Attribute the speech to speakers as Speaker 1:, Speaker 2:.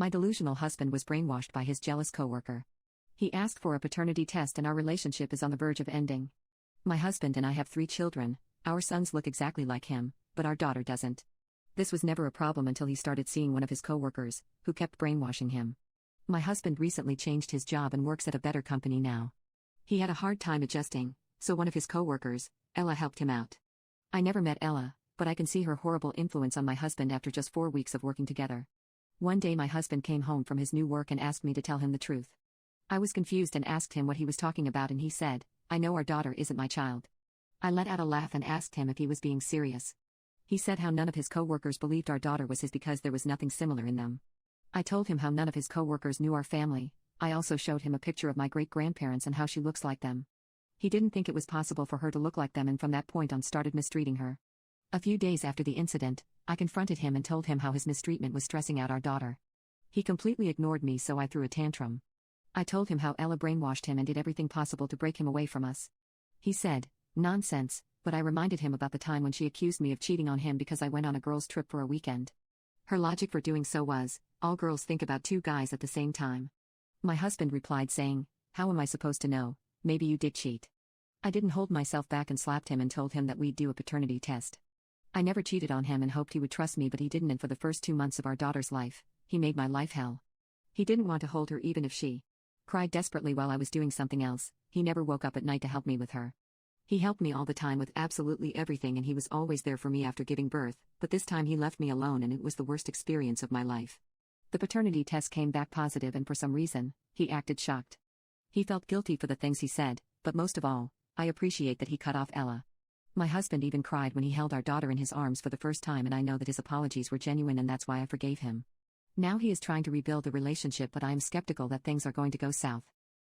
Speaker 1: My delusional husband was brainwashed by his jealous coworker. He asked for a paternity test and our relationship is on the verge of ending. My husband and I have 3 children. Our sons look exactly like him, but our daughter doesn't. This was never a problem until he started seeing one of his coworkers, who kept brainwashing him. My husband recently changed his job and works at a better company now. He had a hard time adjusting, so one of his coworkers, Ella, helped him out. I never met Ella, but I can see her horrible influence on my husband after just 4 weeks of working together. One day my husband came home from his new work and asked me to tell him the truth. I was confused and asked him what he was talking about and he said, "I know our daughter isn't my child." I let out a laugh and asked him if he was being serious. He said how none of his coworkers believed our daughter was his because there was nothing similar in them. I told him how none of his coworkers knew our family. I also showed him a picture of my great-grandparents and how she looks like them. He didn't think it was possible for her to look like them and from that point on started mistreating her. A few days after the incident, I confronted him and told him how his mistreatment was stressing out our daughter. He completely ignored me, so I threw a tantrum. I told him how Ella brainwashed him and did everything possible to break him away from us. He said, "Nonsense," but I reminded him about the time when she accused me of cheating on him because I went on a girls' trip for a weekend. Her logic for doing so was, all girls think about 2 guys at the same time. My husband replied saying, "How am I supposed to know? Maybe you did cheat." I didn't hold myself back and slapped him and told him that we'd do a paternity test. I never cheated on him and hoped he would trust me, but he didn't, and for the first 2 months of our daughter's life, he made my life hell. He didn't want to hold her even if she cried desperately while I was doing something else. He never woke up at night to help me with her. He helped me all the time with absolutely everything and he was always there for me after giving birth, but this time he left me alone and it was the worst experience of my life. The paternity test came back positive and for some reason, he acted shocked. He felt guilty for the things he said, but most of all, I appreciate that he cut off Ella. My husband even cried when he held our daughter in his arms for the first time, and I know that his apologies were genuine and that's why I forgave him. Now he is trying to rebuild the relationship, but I am skeptical that things are going to go south.